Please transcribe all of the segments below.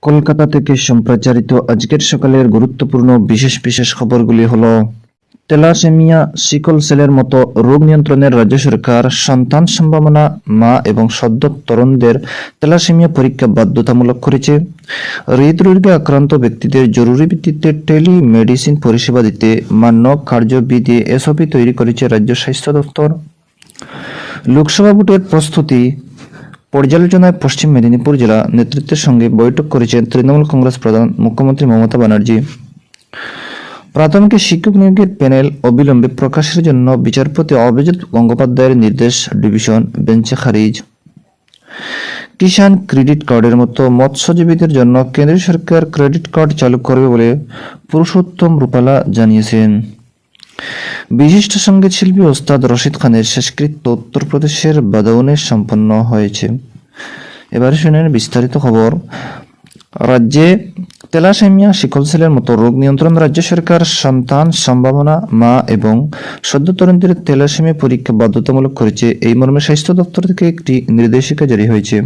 কলকাতা থেকে সম্প্রচারিত আজকের সকালের গুরুত্বপূর্ণ বিশেষ খবরগুলি হলো: তেলাসেমিয়া, সিকল সেলের মতো রোগ নিয়ন্ত্রণের রাজ্য সরকার সন্তান সম্ভাবনা মা এবং সদ্য তরুণদের তেলাসেমিয়া পরীক্ষা বাধ্যতামূলক করেছে। হৃদরোগে আক্রান্ত ব্যক্তিদের জরুরি ভিত্তিতে টেলিমেডিসিন পরিষেবা দিতে মান্য কার্যবিধি এসওপি তৈরি করেছে রাজ্য স্বাস্থ্য দপ্তর। লোকসভা ভোটের প্রস্তুতি পর্যালোচনায় পশ্চিম মেদিনীপুর জেলা নেতৃত্বের সঙ্গে বৈঠক করেছেন তৃণমূল কংগ্রেস প্রধান মুখ্যমন্ত্রী মমতা ব্যানার্জি। প্রাথমিক শিক্ষক নিয়োগের প্যানেল অবিলম্বে প্রকাশের জন্য বিচারপতি অভিজিৎ গঙ্গোপাধ্যায়ের নির্দেশ ডিভিশন বেঞ্চে খারিজ। কিষাণ ক্রেডিট কার্ডের মতো মৎস্যজীবীদের জন্য কেন্দ্রীয় সরকার ক্রেডিট কার্ড চালু করবে বলে পুরুষোত্তম রূপালা জানিয়েছেন। বিশিষ্ট সঙ্গীত শিল্পী ওস্তাদ রশিদ খানের শেষকৃত্য উত্তরপ্রদেশের বাদাউনে সম্পন্ন হয়েছে। এবারে শুনেন বিস্তারিত খবর। রাজ্যে তেলাসেমিয়া, সিকল সেলের মতো রোগ নিয়ন্ত্রণ রাজ্য সরকার সন্তান সম্ভাবনা মা এবং সদ্য তরুণদের তেলাসেমিয়া পরীক্ষা বাধ্যতামূলক করেছে। এই মর্মে স্বাস্থ্য দপ্তর থেকে একটি নির্দেশিকা জারি হয়েছে।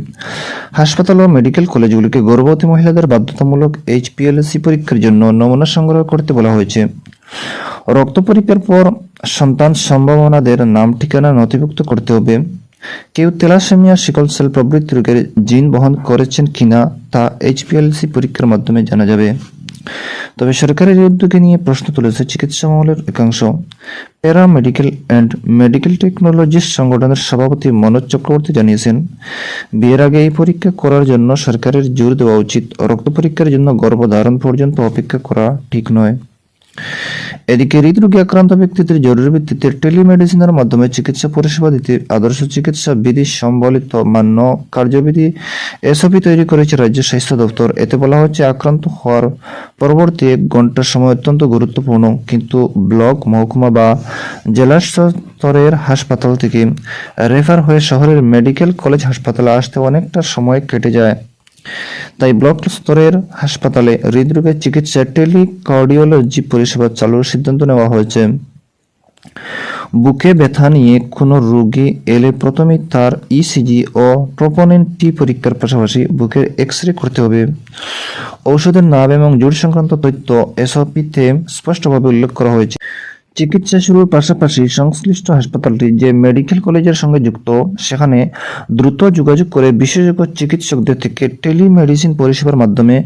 হাসপাতাল ও মেডিকেল কলেজগুলিকে গর্ভবতী মহিলাদের বাধ্যতামূলক HPLC পরীক্ষার জন্য নমুনা সংগ্রহ করতে বলা হয়েছে। রক্ত পরীক্ষার পর সন্তান সম্ভাবনাদের নাম ঠিকানা নথিভুক্ত করতে হবে। কেউ তেলাসেমিয়া, সিকল সেল প্রভৃতি রোগের জিন বহন করেছেন কিনা তা HPLC পরীক্ষার মাধ্যমে জানা যাবে। তবে সরকারের এই উদ্যোগে নিয়ে প্রশ্ন তুলেছে চিকিৎসা মহলের একাংশ। প্যারা মেডিকেল অ্যান্ড মেডিকেল টেকনোলজিস্ট সংগঠনের সভাপতি মনোজ চক্রবর্তী জানিয়েছেন, বিয়ের আগে এই পরীক্ষা করার জন্য সরকারের জোর দেওয়া উচিত। রক্ত পরীক্ষার জন্য গর্ভধারণ পর্যন্ত অপেক্ষা করা ঠিক নয়। এদিকে হৃদরোগে আক্রান্ত ব্যক্তিদের জরুরি ভিত্তিতে টেলিমেডিসিনের মাধ্যমে চিকিৎসা পরিষেবা দিতে আদর্শ চিকিৎসা বিধি সম্বলিত মান্য কার্যবিধি এসওপি তৈরি করেছে রাজ্য স্বাস্থ্য দপ্তর। এতে বলা হচ্ছে, আক্রান্ত হওয়ার পরবর্তী 1 ঘন্টার সময় অত্যন্ত গুরুত্বপূর্ণ, কিন্তু ব্লক, মহকুমা বা জেলা স্তরের হাসপাতাল থেকে রেফার হয়ে শহরের মেডিকেল কলেজ হাসপাতালে আসতে অনেকটা সময় কেটে যায়। তাই ব্লক স্তরের হাসপাতালে হৃদরোগের চিকিৎসা টেলিকার্ডিওলজি পরিষেবা চালুর সিদ্ধান্ত নেওয়া হয়েছে। বুকে ব্যথা নিয়ে কোনো রোগী এলে প্রথমেই তার ECG ও ট্রোপোনিন T পরীক্ষার পাশাপাশি বুকের এক্স-রে করতে হবে। ঔষধের নাম এবং জোর সংক্রান্ত তথ্য এসওপিতে স্পষ্টভাবে উল্লেখ করা হয়েছে। চিকিৎসা শুরুর পাশাপাশি সংশ্লিষ্ট হাসপাতালটি যে মেডিকেল কলেজের সঙ্গে যুক্ত, সেখানে দ্রুত যোগাযোগ করে বিশেষজ্ঞ চিকিৎসকদের থেকে টেলিমেডিসিন পরিষেবার মাধ্যমে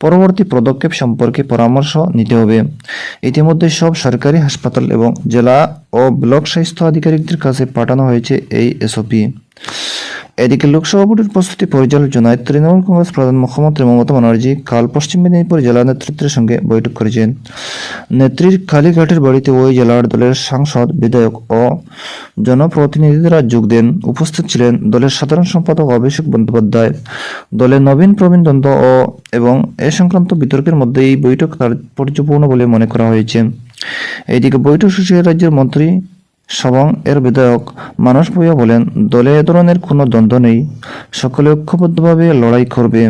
পরবর্তী পদক্ষেপ সম্পর্কে পরামর্শ নিতে হবে। ইতিমধ্যে সব সরকারি হাসপাতাল এবং জেলা ও ব্লক স্বাস্থ্য আধিকারিকদের কাছে পাঠানো হয়েছে এই এসওপি। এদিকে লোকসভা ভোটের প্রস্তুতি পর্যালোচনায় তৃণমূল কংগ্রেস প্রধান মুখ্যমন্ত্রী মমতা ব্যানার্জি কাল পশ্চিম মেদিনীপুর জেলা নেতৃত্বের সঙ্গে বৈঠক করেছেন। নেত্রীর কালীঘাটের বাড়িতে ওই জেলার দলের সাংসদ, বিধায়ক ও জনপ্রতিনিধিরা যোগ দেন। উপস্থিত ছিলেন দলের সাধারণ সম্পাদক অভিষেক বন্দ্যোপাধ্যায়। দলের নবীন প্রবীণ দ্বন্দ্ব এবং এ সংক্রান্ত বিতর্কের মধ্যে এই বৈঠক তাৎপর্যপূর্ণ বলে মনে করা হয়েছে। এইদিকে বৈঠক শেষে রাজ্যের মন্ত্রী সবং এর বিধায়ক মানস ভূঁইয়া বলেন, দলে এ ধরনের কোনো দ্বন্দ্ব নেই, সকলে ঐক্যবদ্ধভাবে লড়াই করবে।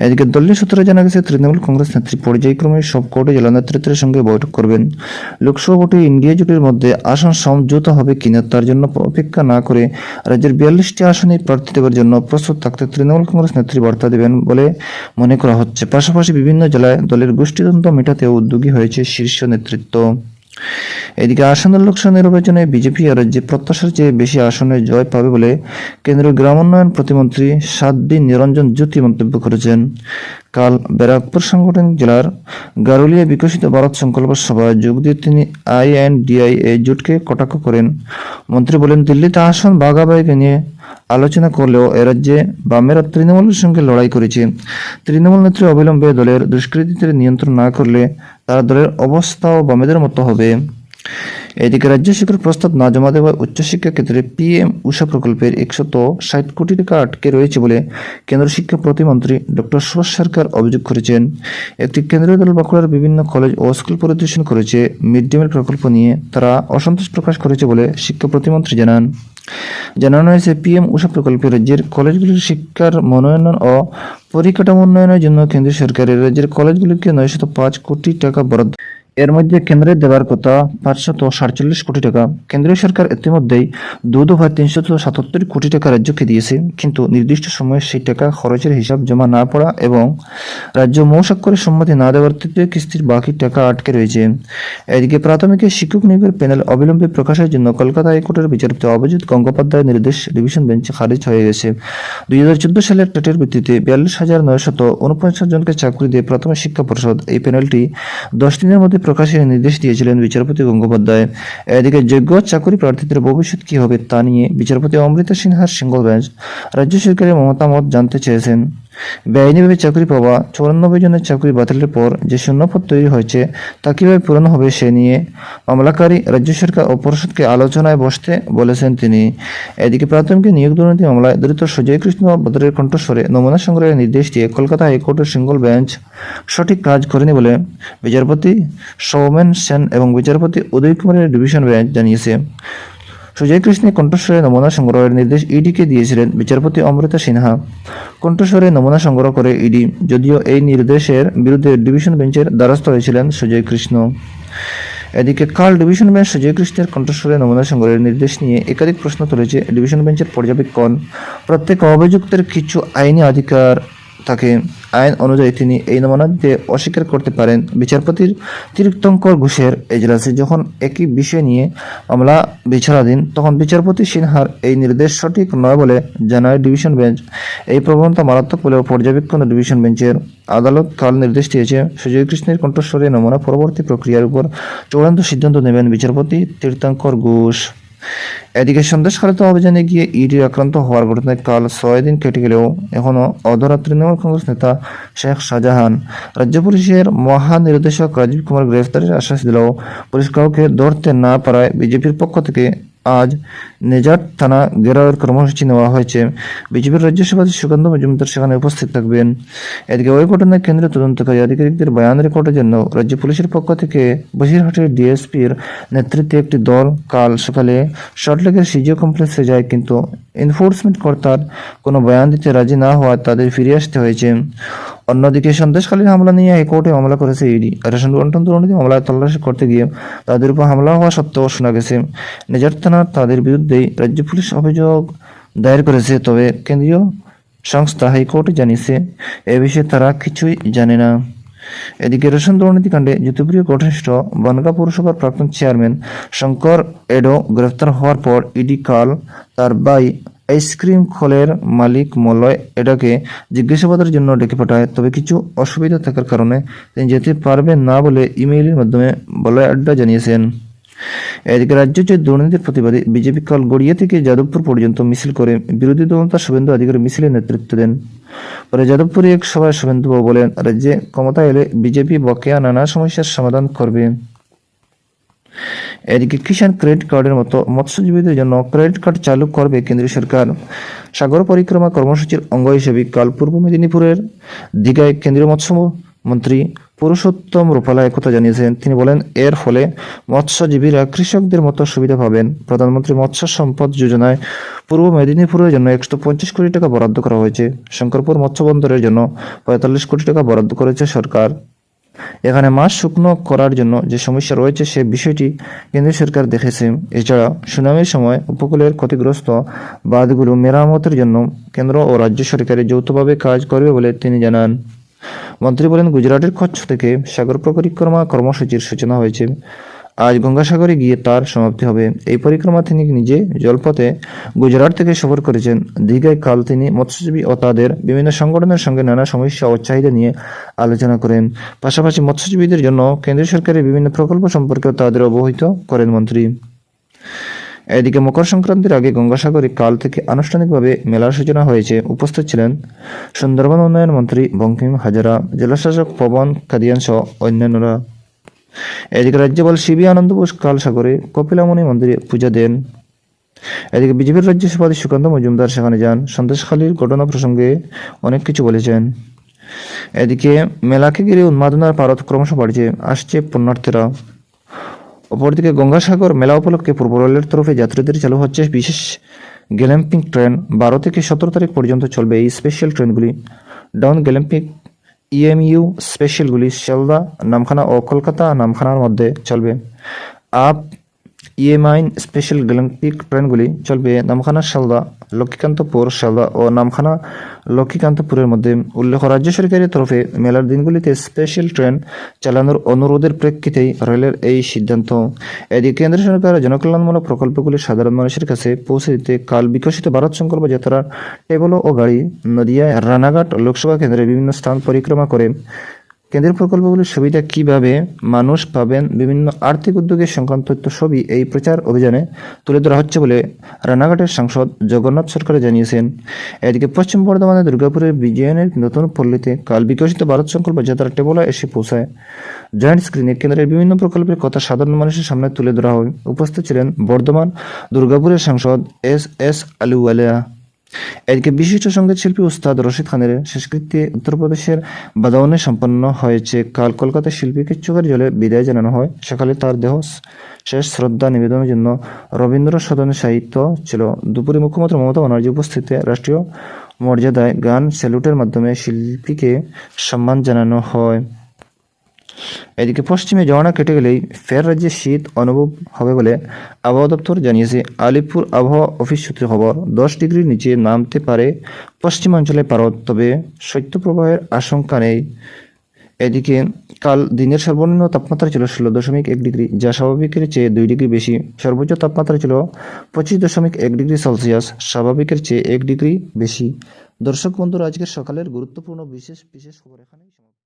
এদিকে দলীয় সূত্রে জানা গেছে, তৃণমূল কংগ্রেস নেত্রী পর্যায়ক্রমে সবকটি জেলা নেতৃত্বের সঙ্গে বৈঠক করবেন। লোকসভা ভোটে ইন্ডিয়া জোটের মধ্যে আসন সমঝোতা হবে কিনা তার জন্য অপেক্ষা না করে রাজ্যের 42টি আসনে প্রার্থী দেওয়ার জন্য প্রস্তুত থাকতে তৃণমূল কংগ্রেস নেত্রী বার্তা দেবেন বলে মনে করা হচ্ছে। পাশাপাশি বিভিন্ন জেলায় দলের গোষ্ঠীদ্বন্দ্ব মেটাতেও উদ্যোগী হয়েছে শীর্ষ নেতৃত্ব। এদিকে আসন্ন লোকসভা নির্বাচনে বিজেপি রাজ্যে প্রত্যাশার চেয়ে বেশি আসনে জয় পাবে বলে কেন্দ্রীয় গ্রামোন্নয়ন প্রতিমন্ত্রী সাধ্বী নিরঞ্জন জ্যোতি মন্তব্য করেছেন। কাল ব্যারাকপুর সাংগঠনিক জেলার গারুলিয়া বিকশিত ভারত সংকল্প সভায় যোগ দিয়ে তিনি INDIA জোটকে কটাক্ষ করেন। মন্ত্রী বলেন, দিল্লিতে আসন ভাগাভাগি নিয়ে আলোচনা করলেও এ রাজ্যে বামেরা তৃণমূলের সঙ্গে লড়াই করেছে। তৃণমূল নেত্রী অবিলম্বে দলের দুষ্কৃতীদের নিয়ন্ত্রণ না করলে তারা দলের অবস্থাও বামেদের মতো হবে। এদিকে রাজ্য সরকার প্রস্তাব না জমা দেওয়া উচ্চশিক্ষা ক্ষেত্রে PM উষা প্রকল্পের 160 কোটি টাকা আটকে রয়েছে বলে কেন্দ্র শিক্ষা প্রতিমন্ত্রী ডক্টর সুভাষ সরকার অভিযোগ করেছেন। একটি কেন্দ্রীয় দল বাঁকুড়ার বিভিন্ন কলেজ ও স্কুল পরিদর্শন করেছে। মিড ডে মিল প্রকল্প নিয়ে তারা অসন্তোষ প্রকাশ করেছে বলে শিক্ষা প্রতিমন্ত্রী জানান। জানানো হয়েছে, PM উষা প্রকল্পে রাজ্যের কলেজগুলির শিক্ষার মনোনয়ন ও পরিকাঠামো উন্নয়নের জন্য কেন্দ্রীয় সরকারের রাজ্যের কলেজগুলিকে 905 কোটি টাকা বরাদ্দ। এর মধ্যে কেন্দ্রের দেওয়ার কথা 547 কোটি টাকা। কেন্দ্রীয় সরকার ইতিমধ্যেই দু দফায় 377 কোটি টাকা রাজ্যকে দিয়েছে, কিন্তু নির্দিষ্ট সময়ে সেই টাকা খরচের হিসাব জমা না পড়া এবং রাজ্য মৌস্বাক্ষরের সম্মতি না দেওয়ার তৃতীয় কিস্তির বাকি টাকা আটকে রয়েছে। এদিকে প্রাথমিক শিক্ষক নিয়োগের প্যানেল অবিলম্বে প্রকাশের জন্য কলকাতা হাইকোর্টের বিচারপতি অভিজিৎ গঙ্গোপাধ্যায়ের নির্দেশ ডিভিশন বেঞ্চে খারিজ হয়ে গেছে। 2014 সালের টেটের ভিত্তিতে 42,949 জনকে চাকরি দিয়ে প্রাথমিক শিক্ষা পর্ষদ এই প্যানেলটি 10 দিনের মধ্যে প্রকাশের নির্দেশ দিয়েছিলেন বিচারপতি গঙ্গোপাধ্যায়। এদিকে যোগ্য চাকরি প্রার্থীদের ভবিষ্যৎ কি হবে তা নিয়ে বিচারপতি অমৃতা সিনহার সিঙ্গল বেঞ্চ রাজ্য সরকারের মতামত জানতে চেয়েছেন। বেআইনিভাবে চাকরি পাওয়া 94 জনের চাকরি বাতিলের পর যে শূন্যপদ তৈরি হয়েছে তা কিভাবে পূরণ হবে সে নিয়ে মামলাকারী রাজ্য সরকার ও পরিষদকে আলোচনায় বসতে বলেছেন তিনি। এদিকে প্রাথমিক নিয়োগ দুর্নীতি মামলায় দলিত সুজয় কৃষ্ণ বদরের কণ্ঠস্বরে নমুনা সংগ্রহের নির্দেশ দিয়ে কলকাতা হাইকোর্টের সিঙ্গল বেঞ্চ সঠিক কাজ করেনি বলে বিচারপতি সৌমেন সেন এবং বিচারপতি উদয় কুমারের ডিভিশন বেঞ্চ জানিয়েছে। সুজয় কৃষ্ণের কণ্ঠস্বরে নমুনা সংগ্রহের নির্দেশ ইডিকে দিয়েছিলেন বিচারপতি অমৃতা সিনহা। কণ্ঠস্বরে নমুনা সংগ্রহ করে ইডি, যদিও এই নির্দেশের বিরুদ্ধে ডিভিশন বেঞ্চের দ্বারস্থ হয়েছিলেন সুজয় কৃষ্ণ। এদিকে কাল ডিভিশন বেঞ্চ সুজয় কৃষ্ণের কণ্ঠস্বরে নমুনা সংগ্রহের নির্দেশ নিয়ে একাধিক প্রশ্ন তুলেছে। ডিভিশন বেঞ্চের পর্যবেক্ষণ, প্রত্যেক অভিযুক্তের কিছু আইনি অধিকার থাকে। আইন অনুযায়ী তিনি এই নমুনা দিতে অস্বীকার করতে পারেন। বিচারপতির তীর্থঙ্কর ঘোষের এজলাসে যখন একই বিষয় নিয়ে মামলা বিচারাধীন, তখন বিচারপতি সিনহার এই নির্দেশ সঠিক নয় বলে জানায় ডিভিশন বেঞ্চ। এই প্রবণতা মারাত্মক বলেও পর্যবেক্ষণ ডিভিশন বেঞ্চের। আদালত কাল নির্দেশ দিয়েছে, সুজয় কৃষ্ণের কণ্ঠস্বরে নমুনা পরবর্তী প্রক্রিয়ার উপর চূড়ান্ত সিদ্ধান্ত নেবেন বিচারপতি তীর্থঙ্কর ঘোষ। এদিকে সন্দেশখালীত অভিযানে গিয়ে ইডি আক্রান্ত হওয়ার ঘটনায় কাল 6 দিন কেটে গেলেও এখনও অধরা তৃণমূল কংগ্রেস নেতা শেখ শাহজাহান। রাজ্য পুলিশের মহানির্দেশক রাজীব কুমার গ্রেফতারের আশ্বাস দিলেও পুলিশ কাউকে ধরতে না পারায় বিজেপির পক্ষ থেকে আজ নেজাট থানা ঘেরাওয়ের কর্মসূচি নেওয়া হয়েছে। বিজেপির রাজ্য সভাপতি সুকান্ত মজুমদার সেখানে উপস্থিত থাকবেন। এদিকে ওই ঘটনায় কেন্দ্রীয় তদন্তকারী আধিকারিকদের বয়ান রেকর্ডের জন্য রাজ্য পুলিশের পক্ষ থেকে বসিরহাটের ডিএসপির নেতৃত্বে একটি দল কাল সকালে সল্টলেকের সিজিও কমপ্লেক্সে যায়, কিন্তু এনফোর্সমেন্ট কর্তার কোনো বয়ান দিতে রাজি না হওয়ায় তাদের ফিরে আসতে হয়েছে। অন্যদিকে সন্দেশখালীর হামলা নিয়ে হাইকোর্টে মামলা করেছে ইডি। রেশন বন্টন দুর্নীতি মামলায় তল্লাশি করতে গিয়ে তাদের উপর হামলা হওয়া সত্ত্বেও শোনা গেছে নেজার থানা তাদের বিরুদ্ধেই রাজ্য পুলিশ অভিযোগ দায়ের করেছে। তবে কেন্দ্রীয় সংস্থা হাইকোর্টে জানিয়েছে এ বিষয়ে তারা কিছুই জানে না। এদিকে রেশন দুর্নীতি কাণ্ডে জ্যোতিপ্রিয় ঘনিষ্ঠ বনগাঁ পৌরসভার প্রাক্তন চেয়ারম্যান শঙ্কর এডো গ্রেফতার হওয়ার পর ইডি কাল তার ভাই আইসক্রিম খোলের মালিক মলয় এডাকে জিজ্ঞাসাবাদের জন্য ডেকে পাঠায়। তবে কিছু অসুবিধা থাকার কারণে তিনি যেতে পারবেন না বলে ইমেইলের মাধ্যমে বলয় আড্ডা জানিয়েছেন। এদিকে রাজ্যে যে দুর্নীতির প্রতিবাদে বিজেপি কাল গড়িয়া থেকে যাদবপুর পর্যন্ত মিছিল করে বিরোধী দলনেতা শুভেন্দু অধিকারী মিছিলের নেতৃত্ব দেন। পরে যাদবপুরে এক সভায় শুভেন্দুবাবু বলেন, রাজ্যে ক্ষমতা এলে বিজেপি বকেয়া নানা সমস্যার সমাধান করবে। এদিকে কিষাণ ক্রেডিট কার্ডের মতো মৎস্যজীবীদের জন্য ক্রেডিট কার্ড চালু করবে কেন্দ্রীয় সরকার। সাগর পরিক্রমা কর্মসূচির অঙ্গ হিসেবে কাল পূর্ব মেদিনীপুরের দীঘায় কেন্দ্রীয় মৎস্যমন্ত্রী পুরুষোত্তম রূপালা একথা জানিয়েছেন। তিনি বলেন, এর ফলে মৎস্যজীবীরা কৃষকদের মতো সুবিধা পাবেন। প্রধানমন্ত্রী মৎস্য সম্পদ যোজনায় পূর্ব মেদিনীপুরের জন্য 150 কোটি টাকা বরাদ্দ করা হয়েছে। শঙ্করপুর মৎস্য বন্দরের জন্য 45 কোটি টাকা বরাদ্দ করেছে সরকার। এখানে মাছ শুকনো করার জন্য যে সমস্যা রয়েছে সে বিষয়টি কেন্দ্রীয় সরকার দেখেছে। এছাড়া সুনামির সময় উপকূলের ক্ষতিগ্রস্ত বাঁধগুলো মেরামতের জন্য কেন্দ্র ও রাজ্য সরকারের যৌথভাবে কাজ করবে বলে তিনি জানান। মন্ত্রী বলেন, গুজরাটের কচ্ছ থেকে সাগর পরিক্রমা কর্মসূচির সূচনা হয়েছে। আজ গঙ্গাসাগরে গিয়ে তার সমাপ্তি হবে। এই পরিক্রমা তিনি নিজে জলপথে গুজরাট থেকে সফর করেছেন। দীঘায় কাল তিনি মৎস্যজীবী ও তাদের বিভিন্ন সংগঠনের সঙ্গে নানা সমস্যা ও চাহিদা নিয়ে আলোচনা করেন। পাশাপাশি মৎস্যজীবীদের জন্য কেন্দ্রীয় সরকারের বিভিন্ন প্রকল্প সম্পর্কেও তাদের অবহিত করেন মন্ত্রী। এদিকে মকর সংক্রান্তির আগে গঙ্গাসাগরে কাল থেকে আনুষ্ঠানিকভাবে মেলার সূচনা হয়েছে। উপস্থিত ছিলেন সুন্দরবন উন্নয়ন মন্ত্রী বঙ্কিম হাজারা, জেলাশাসক পবন কাদিয়ান সহ অন্যান্যরা। এদিকে রাজ্যপাল সিবি আনন্দ বোস কাল সাগরে কপিলামুনি মন্দিরে পূজা দেন। এদিকে বিজেপির রাজ্য সভাপতি সুকান্ত মজুমদার সেখানে যান। সন্দেশখালীর ঘটনা প্রসঙ্গে অনেক কিছু বলেছেন। এদিকে মেলাকে ঘিরে উন্মাদনার পারদ ক্রমশ বাড়ছে, আসছে পুণ্যার্থীরা। অপরদিকে গঙ্গাসাগর মেলা উপলক্ষে পূর্ব রেলের তরফে যাত্রীদের চালু হচ্ছে বিশেষ গ্যালাম্পিং ট্রেন। 12 থেকে 17 তারিখ পর্যন্ত চলবে এই স্পেশাল ট্রেনগুলি। ডাউন গ্যালাম্পিং ইএমইউ স্পেশালগুলি শিয়ালদা, নামখানা ও কলকাতা নামখানার মধ্যে চলবে। আপ ইএমআইন স্পেশাল গ্যালাকটিক ট্রেনগুলি চলবে নামখানা শিয়ালদা, লক্ষ্মীকান্তপুর শিয়ালদা ও নামখানা লক্ষ্মীকান্তপুরের মধ্যে। উল্লেখ্য, রাজ্য সরকারের তরফে মেলার দিনগুলিতে স্পেশাল ট্রেন চালানোর অনুরোধের প্রেক্ষিতেই রেলের এই সিদ্ধান্ত। এদিকে কেন্দ্র সরকার জনকল্যাণমূলক প্রকল্পগুলি সাধারণ মানুষের কাছে পৌঁছে দিতে কাল বিকশিত ভারত সংকল্প যাত্রার টেবলো ও গাড়ি নদিয়ায় রানাঘাট লোকসভা কেন্দ্রের বিভিন্ন স্থান পরিক্রমা করে কেন্দ্রের প্রকল্পগুলির সুবিধা কিভাবে মানুষ পাবেন, বিভিন্ন আর্থিক উদ্যোগের সংক্রান্ত তথ্য সবই এই প্রচার অভিযানে তুলে ধরা হচ্ছে বলে রানাঘাটের সাংসদ জগন্নাথ সরকার জানিয়েছেন। এদিকে পশ্চিম বর্ধমানের দুর্গাপুরের বিজয়নের নতুন পল্লীতে কাল বিকশিত ভারত সংকল্প যাত্রা টেবলা এসে পৌঁছায়। জয়েন্ট স্ক্রিনে কেন্দ্রের বিভিন্ন প্রকল্পের কথা সাধারণ মানুষের সামনে তুলে ধরা হয়। উপস্থিত ছিলেন বর্ধমান দুর্গাপুরের সাংসদ এস আলুওয়ালিয়া। এদিকে বিশিষ্ট সঙ্গীত শিল্পী উস্তাদ রশিদ খানের শেষকৃত্যে উত্তরপ্রদেশের বাদাউনে সম্পন্ন হয়েছে। কাল কলকাতার শিল্পীকে চোখের জলে বিদায় জানানো হয়। সকালে তার দেহ শেষ শ্রদ্ধা নিবেদনের জন্য রবীন্দ্র সদনে সাহিত্য ছিল। দুপুরে মুখ্যমন্ত্রী মমতা ব্যানার্জি উপস্থিতিতে রাষ্ট্রীয় মর্যাদায় গান স্যালুটের মাধ্যমে শিল্পীকে সম্মান জানানো হয়। এদিকে পশ্চিমে জোয়ার কেটে গেলেই ফের রাজ্যে শীত অনুভব হবে বলে আবহাওয়া দপ্তর জানিয়েছে। আলিপুর আবহাওয়া অফিস সূত্রে খবর, 10 ডিগ্রির নিচে নামতে পারে পশ্চিমাঞ্চলের পারদ, তবে শৈত্যপ্রবাহের আশঙ্কা নেই। এদিকে কাল দিনের সর্বনিম্ন তাপমাত্রা ছিল 16.1 ডিগ্রি, যা স্বাভাবিকের চেয়ে 2 ডিগ্রি বেশি। সর্বোচ্চ তাপমাত্রা ছিল 25.1 ডিগ্রি সেলসিয়াস, স্বাভাবিকের চেয়ে 1 ডিগ্রি বেশি। দর্শক বন্ধুরা, আজকের সকালের গুরুত্বপূর্ণ বিশেষ খবর এখানেই সমাপ্ত।